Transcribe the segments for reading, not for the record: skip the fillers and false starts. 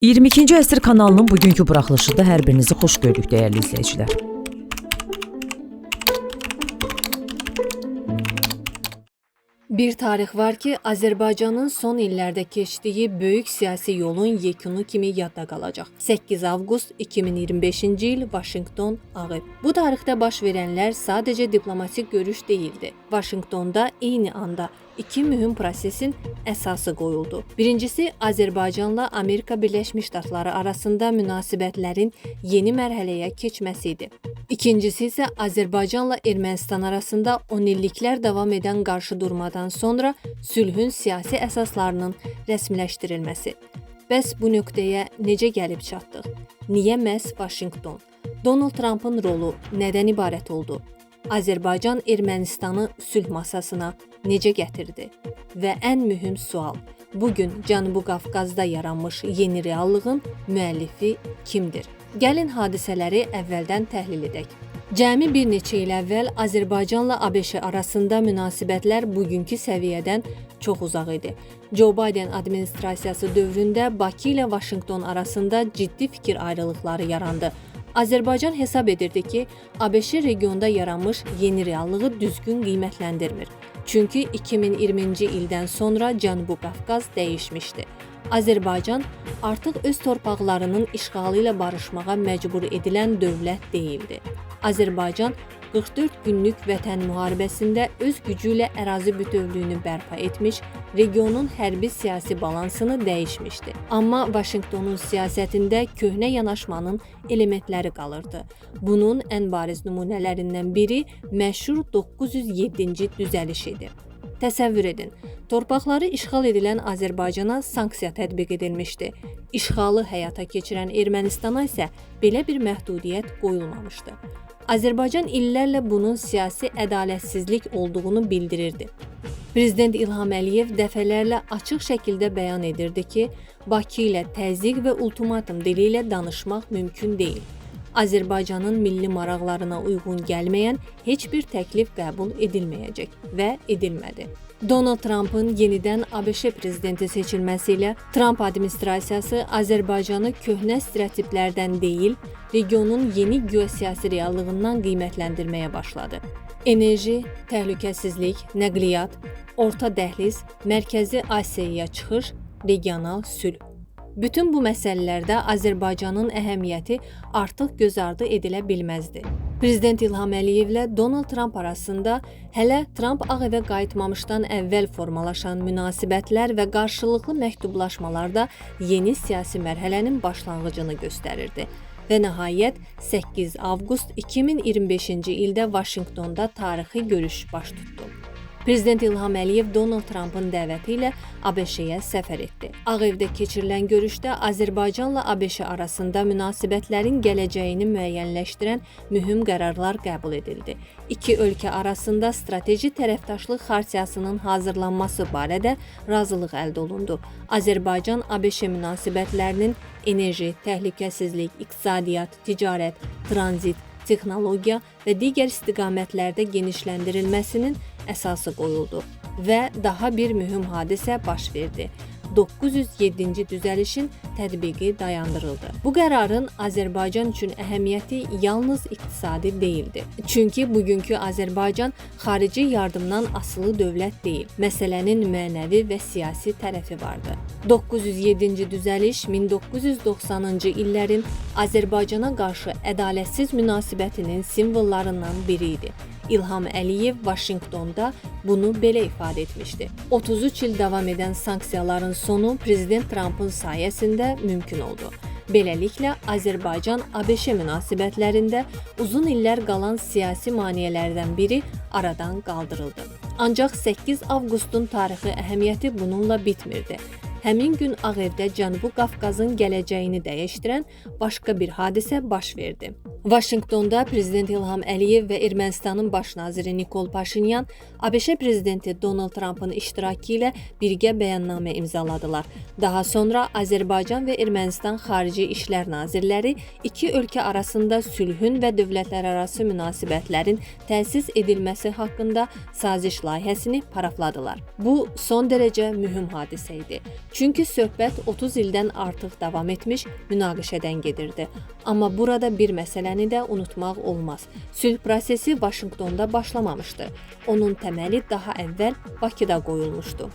22-ci əsr kanalının bugünkü buraxılışında hər birinizi xoş gördük dəyərli izləyicilər. Bir tarix var ki, Azərbaycanın son illərdə keçdiyi böyük siyasi yolun yekunu kimi yadda qalacaq. 8 avqust 2025-ci il Vaşinqton Ağ Ev. Bu tarixdə baş verənlər sadəcə diplomatik görüş deyildi. Vaşinqtonda eyni anda iki mühüm prosesin əsası qoyuldu. Birincisi, Azərbaycanla Amerika Birləşmiş Ştatları arasında münasibətlərin yeni mərhələyə keçməsi idi. İkincisi isə Azərbaycanla Ermənistan arasında 10 illiklər davam edən qarşıdurmadan sonra sülhün siyasi əsaslarının rəsmiləşdirilməsi. Bəs bu nöqtəyə necə gəlib çatdıq? Niyə məhz Vaşinqton? Donald Trump'ın rolu nədən ibarət oldu? Azərbaycan Ermənistanı sülh masasına necə gətirdi? Və ən mühüm sual, bugün Cənubi Qafqazda yaranmış yeni reallığın müəllifi kimdir? Gəlin hadisələri əvvəldən təhlil edək. Cəmi bir neçə il əvvəl Azərbaycanla ABŞ arasında münasibətlər bugünkü səviyyədən çox uzaq idi. Joe Biden administrasiyası dövründə Bakı ilə Vaşinqton arasında ciddi fikir ayrılıqları yarandı. Azərbaycan hesab edirdi ki, ABŞ regionda yaranmış yeni reallığı düzgün qiymətləndirmir. Çünki 2020-ci ildən sonra Cənubi Qafqaz dəyişmişdi. Azərbaycan artıq öz torpaqlarının işğalı ilə barışmağa məcbur edilən dövlət deyildi. Azərbaycan 44 günlük vətən müharibəsində öz gücü ilə ərazi bütövlüyünü bərpa etmiş, regionun hərbi siyasi balansını dəyişmişdi. Amma Vaşinqtonun siyasətində köhnə yanaşmanın elementləri qalırdı. Bunun ən bariz nümunələrindən biri məşhur 907-ci düzəliş idi. Təsəvvür edin, torpaqları işğal edilən Azərbaycana sanksiya tətbiq edilmişdi. İşğalı həyata keçirən Ermənistana isə belə bir məhdudiyyət qoyulmamışdı. Azərbaycan illərlə bunun siyasi ədalətsizlik olduğunu bildirirdi. Prezident İlham Əliyev dəfələrlə açıq şəkildə bəyan edirdi ki, Bakı ilə təzyiq və ultimatum dili ilə danışmaq mümkün deyil. Azərbaycanın milli maraqlarına uyğun gəlməyən heç bir təklif qəbul edilməyəcək və edilmədi. Donald Trump'ın yenidən ABŞ prezidenti seçilməsi ilə Trump administrasiyası Azərbaycanı köhnə stereotiplərdən deyil, regionun yeni geosiyasi reallığından qiymətləndirməyə başladı. Enerji, təhlükəsizlik, nəqliyyat, orta dəhliz, Mərkəzi Asiyaya çıxış, regional sülh. Bütün bu məsələlərdə Azərbaycanın əhəmiyyəti artıq göz ardı edilə bilməzdi. Prezident İlham Əliyevlə Donald Trump arasında hələ Trump Ağ Evə qayıtmamışdan əvvəl formalaşan münasibətlər və qarşılıqlı məktublaşmalarda yeni siyasi mərhələnin başlanğıcını göstərirdi. Və nəhayət 8 avqust 2025-ci ildə Vaşinqtonda tarixi görüş baş tutdu. Prezident İlham Əliyev Donald Trump'ın dəvəti ilə ABŞ-yə səfər etdi. Ağ Evdə keçirilən görüşdə Azərbaycanla ABŞ arasında münasibətlərin gələcəyini müəyyənləşdirən mühüm qərarlar qəbul edildi. İki ölkə arasında strateji tərəfdaşlıq xartiyasının hazırlanması barədə razılıq əldə olundu. Azərbaycan-ABŞ münasibətlərinin enerji, təhlükəsizlik, iqtisadiyyat, ticarət, tranzit, texnologiya və digər istiqamətlərdə genişləndirilməsinin əsası qoyuldu və daha bir mühüm hadisə baş verdi. 907-ci düzəlişin tətbiqi dayandırıldı. Bu qərarın Azərbaycan üçün əhəmiyyəti yalnız iqtisadi deyildi. Çünki bugünkü Azərbaycan xarici yardımdan asılı dövlət deyil. Məsələnin mənəvi və siyasi tərəfi vardı. 907-ci düzəliş 1990-cı illərin Azərbaycana qarşı ədalətsiz münasibətinin simvollarından biri idi. İlham Əliyev Vaşinqtonda bunu belə ifadə etmişdi. 33 il davam edən sanksiyaların sonu Prezident Trump'ın sayəsində mümkün oldu. Beləliklə, Azərbaycan-ABŞ münasibətlərində uzun illər qalan siyasi maneələrdən biri aradan qaldırıldı. Ancaq 8 avqustun tarixi əhəmiyyəti bununla bitmirdi. Həmin gün Ağ Evdə Cənubi Qafqazın gələcəyini dəyişdirən başqa bir hadisə baş verdi. Vaşinqtonda Prezident İlham Əliyev və Ermənistanın baş naziri Nikol Paşinyan ABŞ prezidenti Donald Trampın iştirakı ilə birgə bəyannamə imzaladılar. Daha sonra Azərbaycan və Ermənistan Xarici İşlər Nazirləri iki ölkə arasında sülhün və dövlətlərarası münasibətlərin təsis edilməsi haqqında saziş layihəsini parafladılar. Bu son dərəcə mühüm hadisə idi. Çünki söhbət 30 ildən artıq davam etmiş münaqişədən gedirdi. Amma burada bir məsələni də unutmaq olmaz. Sülh prosesi Vaşinqtonda başlamamışdı. Onun təməli daha əvvəl Bakıda qoyulmuşdu.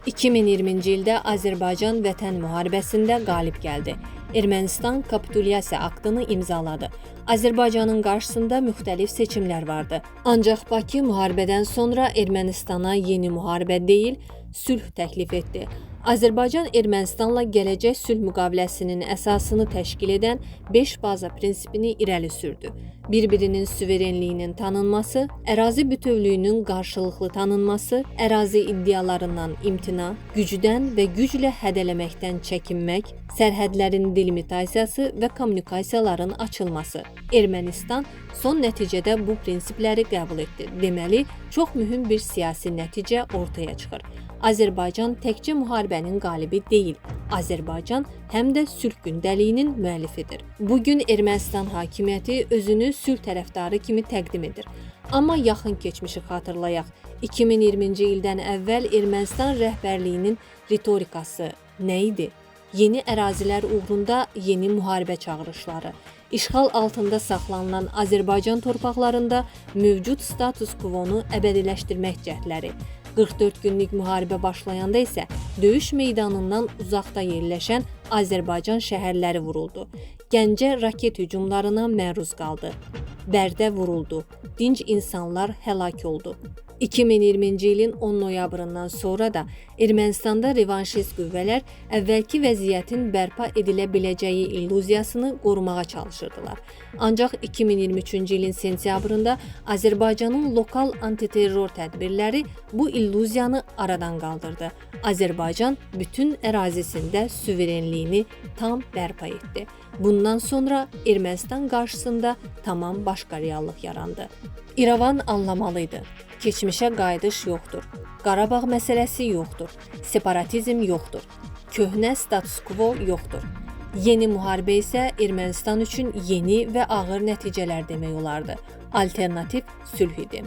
2020-ci ildə Azərbaycan Vətən müharibəsində qalib gəldi. Ermənistan kapitulyasiya aktını imzaladı. Azərbaycanın qarşısında müxtəlif seçimlər vardı. Ancaq Bakı müharibədən sonra Ermənistana yeni müharibə deyil, sülh təklif etdi. Azərbaycan Ermənistanla gələcək sülh müqaviləsinin əsasını təşkil edən 5 baza prinsipini irəli sürdü. Bir-birinin suverenliyinin tanınması, ərazi bütövlüyünün qarşılıqlı tanınması, ərazi iddialarından imtina, gücdən və güclə hədələməkdən çəkinmək, sərhədlərin delimitasiyası və kommunikasiyaların açılması. Ermənistan son nəticədə bu prinsipləri qəbul etdi. Deməli, çox mühüm bir siyasi nəticə ortaya çıxır. Azərbaycan təkcə müharibənin qalibi deyil, Azərbaycan həm də sülh gündəliyinin müəllifidir. Bugün Ermənistan hakimiyyəti özünü sülh tərəfdarı kimi təqdim edir. Amma yaxın keçmişi xatırlayaq. 2020-ci ildən əvvəl Ermənistan rəhbərliyinin ritorikası nə idi? Yeni ərazilər uğrunda yeni müharibə çağırışları, işğal altında saxlanılan Azərbaycan torpaqlarında mövcud status quo-nu əbədiləşdirmək cəhdləri, 44 günlük müharibə başlayanda isə döyüş meydanından uzaqda yerləşən Azərbaycan şəhərləri vuruldu. Gəncə raket hücumlarına məruz qaldı. Bərdə vuruldu. Dinc insanlar həlak oldu. 2020-ci ilin 10 noyabrından sonra da Ermənistanda revanşist qüvvələr əvvəlki vəziyyətin bərpa edilə biləcəyi illüziyasını qorumağa çalışırdılar. Ancaq 2023-cü ilin sentyabrında Azərbaycanın lokal antiterror tədbirləri bu illüziyanı aradan qaldırdı. Azərbaycan bütün ərazisində suverenliyini tam bərpa etdi. Bundan sonra Ermənistan qarşısında tamam başqa reallıq yarandı. İrəvan anlamalıydı. Keçmişə qayıdış yoxdur. Qarabağ məsələsi yoxdur. Separatizm yoxdur. Köhnə status quo yoxdur. Yeni müharibə isə Ermənistan üçün yeni və ağır nəticələr demək olardı. Alternativ sülh idi.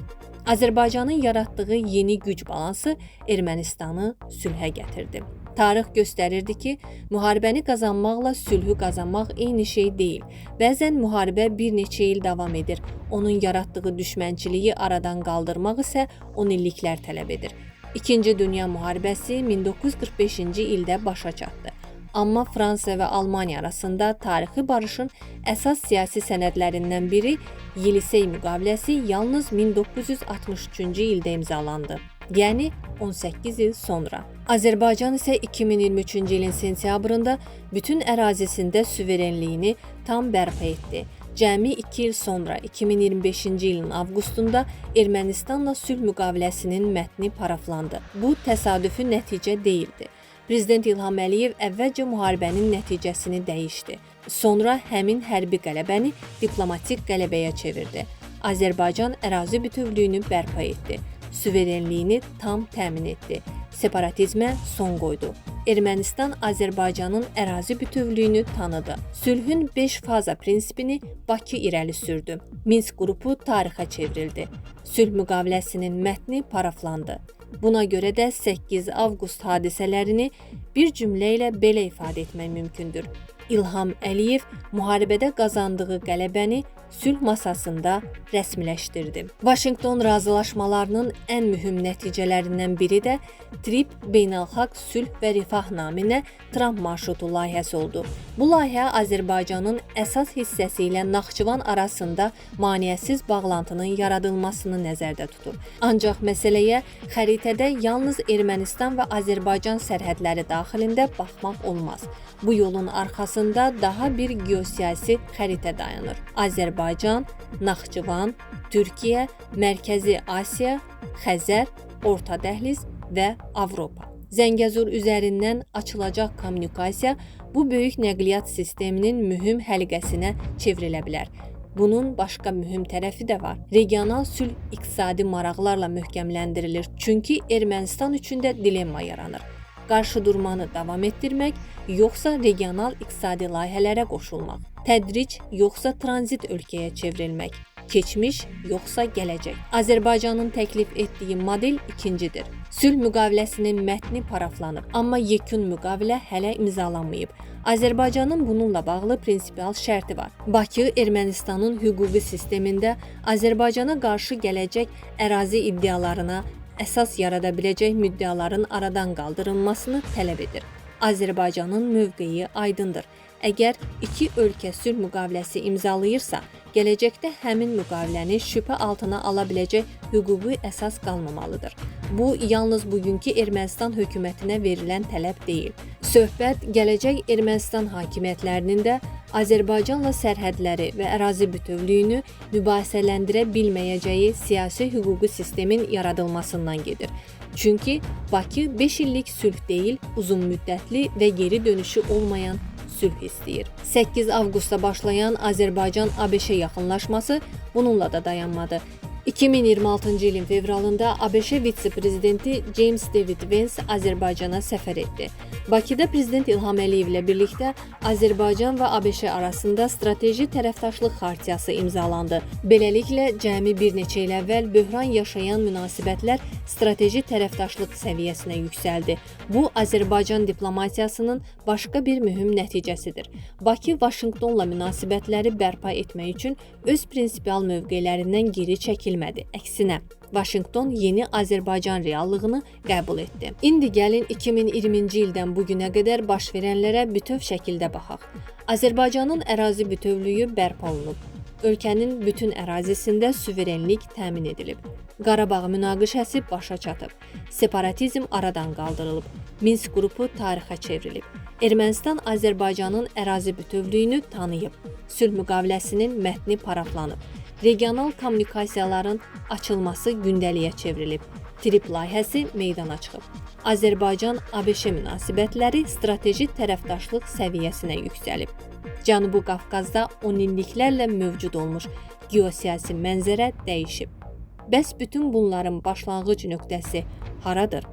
Azərbaycanın yaratdığı yeni güc balansı Ermənistanı sülhə gətirdi. Tarix göstərirdi ki, müharibəni qazanmaqla sülhü qazanmaq eyni şey deyil. Bəzən müharibə bir neçə il davam edir. Onun yaratdığı düşmənçiliyi aradan qaldırmaq isə 10 illiklər tələb edir. İkinci Dünya müharibəsi 1945-ci ildə başa çatdı. Amma Fransa və Almaniya arasında tarixi barışın əsas siyasi sənədlərindən biri Yelisey müqaviləsi yalnız 1963-cü ildə imzalandı. Yəni 18 il sonra. Azərbaycan isə 2023-cü ilin sentyabrında bütün ərazisində suverenliyini tam bərpa etdi. Cəmi 2 il sonra 2025-ci ilin avqustunda Ermənistanla sülh müqaviləsinin mətni paraflandı. Bu təsadüfi nəticə deyildi. Prezident İlham Əliyev əvvəlcə müharibənin nəticəsini dəyişdi. Sonra həmin hərbi qələbəni diplomatik qələbəyə çevirdi. Azərbaycan ərazi bütövlüyünü bərpa etdi. Suverenliyini tam təmin etdi. Separatizmə son qoydu. Ermənistan Azərbaycanın ərazi bütövlüyünü tanıdı. Sülhün 5 faza prinsipini Bakı irəli sürdü. Minsk qrupu tarixə çevrildi. Sülh müqaviləsinin mətni paraflandı. Buna görə də 8 avqust hadisələrini bir cümlə ilə belə ifadə etmək mümkündür. İlham Əliyev müharibədə qazandığı qələbəni sülh masasında rəsmiləşdirdi. Vaşinqton razılaşmalarının ən mühüm nəticələrindən biri də TRIP Beynəlxalq Sülh və Rifah naminə Tramp marşrutu layihəsi oldu. Bu layihə Azərbaycanın əsas hissəsi ilə Naxçıvan arasında maneəsiz bağlantının yaradılmasını nəzərdə tutur. Ancaq məsələyə xəritədə yalnız Ermənistan və Azərbaycan sərhədləri daxilində baxmaq olmaz. Bu yolun arxasında daha bir geosiyasi xəritə dayanır. Azərbaycan, Naxçıvan, Türkiyə, Mərkəzi Asiya, Xəzər, Orta Dəhliz və Avropa. Zəngəzur üzərindən açılacaq kommunikasiya bu böyük nəqliyyat sisteminin mühüm həlqəsinə çevrilə bilər. Bunun başqa mühüm tərəfi də var. Regional sülh iqtisadi maraqlarla möhkəmləndirilir. Çünki Ermənistan üçün də dilemma yaranır. Qarşıdurmanı davam etdirmək, yoxsa regional iqtisadi layihələrə qoşulmaq, tədric yoxsa tranzit ölkəyə çevrilmək, keçmiş yoxsa gələcək. Azərbaycanın təklif etdiyi model ikincidir. Sülh müqaviləsinin mətni paraflanıb, amma yekun müqavilə hələ imzalanmayıb. Azərbaycanın bununla bağlı prinsipial şərti var. Bakı Ermənistanın hüquqi sistemində Azərbaycana qarşı gələcək ərazi iddialarına əsas yarada biləcək müddəaların aradan qaldırılmasını tələb edir. Azərbaycanın mövqeyi aydındır. Əgər iki ölkə sülh müqaviləsi imzalayırsa, gələcəkdə həmin müqaviləni şübhə altına ala biləcək hüquqi əsas qalmamalıdır. Bu, yalnız bugünkü Ermənistan hökumətinə verilən tələb deyil. Söhbət gələcək Ermənistan hakimiyyətlərinin də Azərbaycanla sərhədləri və ərazi bütövlüyünü mübahisələndirə bilməyəcəyi siyasi hüquqi sistemin yaradılmasından gedir. Çünki Bakı 5 illik sülh deyil, uzunmüddətli və geri dönüşü olmayan sülh istəyir. 8 avqustda başlayan Azərbaycan-ABŞ yaxınlaşması bununla da dayanmadı. 2026-cı ilin fevralında ABŞ vitse-prezidenti James David Vance Azərbaycana səfər etdi. Bakıda prezident İlham Əliyev ilə birlikdə Azərbaycan və ABŞ arasında strateji tərəfdaşlıq xartiyası imzalandı. Beləliklə, cəmi bir neçə il əvvəl böhran yaşayan münasibətlər strateji tərəfdaşlıq səviyyəsinə yüksəldi. Bu, Azərbaycan diplomatiyasının başqa bir mühüm nəticəsidir. Bakı Vaşinqtonla münasibətləri bərpa etmək üçün öz prinsipial mövqelərindən geri çəkilmədi. Əksinə, Vaşinqton yeni Azərbaycan reallığını qəbul etdi. İndi gəlin 2020-ci ildən bu günə qədər baş verənlərə bütöv şəkildə baxaq. Azərbaycanın ərazi bütövlüyü bərpa olunub. Ölkənin bütün ərazisində suverenlik təmin edilib. Qarabağ münaqişəsi başa çatıb. Separatizm aradan qaldırılıb. Minsk qrupu tarixə çevrilib. Ermənistan Azərbaycanın ərazi bütövlüyünü tanıyıb. Sülh müqaviləsinin mətni paraflanıb. Regional kommunikasiyaların açılması gündəliyə çevrilib. TRIP layihəsi meydana çıxıb. Azərbaycan-ABŞ münasibətləri strateji tərəfdaşlıq səviyyəsinə yüksəlib. Cənubi Qafqazda 10 illiklərlə mövcud olmuş geosiyasi mənzərə dəyişib. Bəs bütün bunların başlanğıc nöqtəsi haradır?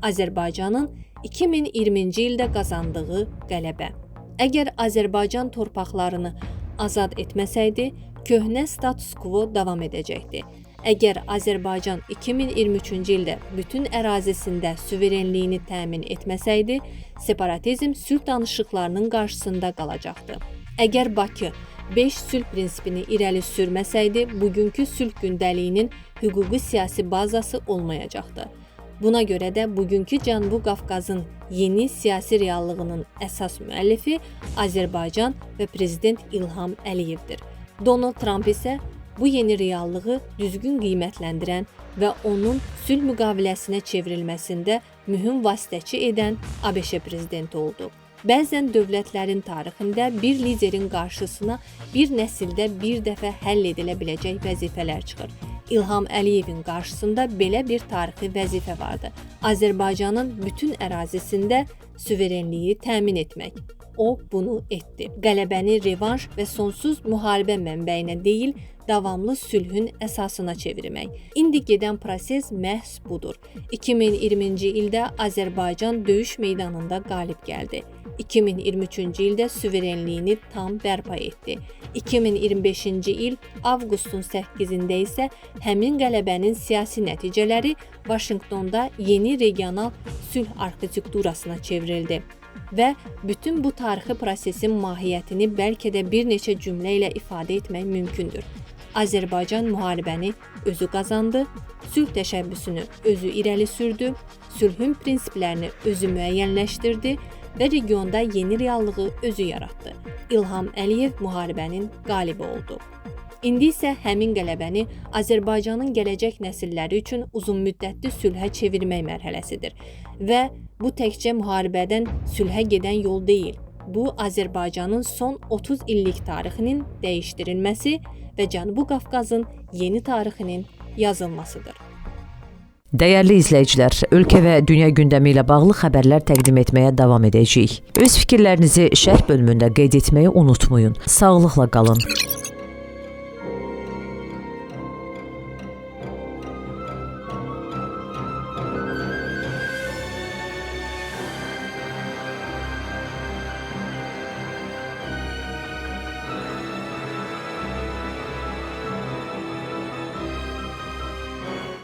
Azərbaycanın 2020-ci ildə qazandığı qələbə. Əgər Azərbaycan torpaqlarını azad etməsəydi, köhnə status quo davam edəcəkdi. Əgər Azərbaycan 2023-cü ildə bütün ərazisində suverenliyini təmin etməsəydi, separatizm sülh danışıqlarının qarşısında qalacaqdı. Əgər Bakı 5 sülh prinsipini irəli sürməsəydi, bugünkü sülh gündəliyinin hüquqi siyasi bazası olmayacaqdı. Buna görə də bugünkü Cənubi Qafqazın yeni siyasi reallığının əsas müəllifi Azərbaycan və prezident İlham Əliyevdir. Donald Trump isə bu yeni reallığı düzgün qiymətləndirən və onun sülh müqaviləsinə çevrilməsində mühüm vasitəçi edən ABŞ prezidenti oldu. Bəzən dövlətlərin tarixində bir liderin qarşısına bir nəsildə bir dəfə həll edilə biləcək vəzifələr çıxır. İlham Əliyevin qarşısında belə bir tarixi vəzifə vardı. Azərbaycanın bütün ərazisində suverenliyi təmin etmək. O bunu etdi. Qələbəni revanş və sonsuz müharibə mənbəyinə deyil, davamlı sülhün əsasına çevirmək. İndi gedən proses məhz budur. 2020-ci ildə Azərbaycan döyüş meydanında qalib gəldi. 2023-cü ildə suverenliyini tam bərpa etdi. 2025-ci il avqustun 8-də isə həmin qələbənin siyasi nəticələri Vaşinqtonda yeni regional sülh arxitekturasına çevrildi. Və bütün bu tarixi prosesin mahiyyətini bəlkə də bir neçə cümlə ilə ifadə etmək mümkündür. Azərbaycan müharibəni özü qazandı, sülh təşəbbüsünü özü irəli sürdü, sülhün prinsiplərini özü müəyyənləşdirdi və regionda yeni reallığı özü yaratdı. İlham Əliyev müharibənin qalibi oldu. İndi isə həmin qələbəni Azərbaycanın gələcək nəsilləri üçün uzunmüddətli sülhə çevirmək mərhələsidir. Və bu təkcə müharibədən sülhə gedən yol deyil. Bu, Azərbaycanın son 30 illik tarixinin dəyişdirilməsi və Cənubi Qafqazın yeni tarixinin yazılmasıdır. Dəyərli izləyicilər, ölkə və dünya gündəmi ilə bağlı xəbərlər təqdim etməyə davam edəcəyik. Öz fikirlərinizi şərh bölümündə qeyd etməyi unutmayın. Sağlıqla qalın.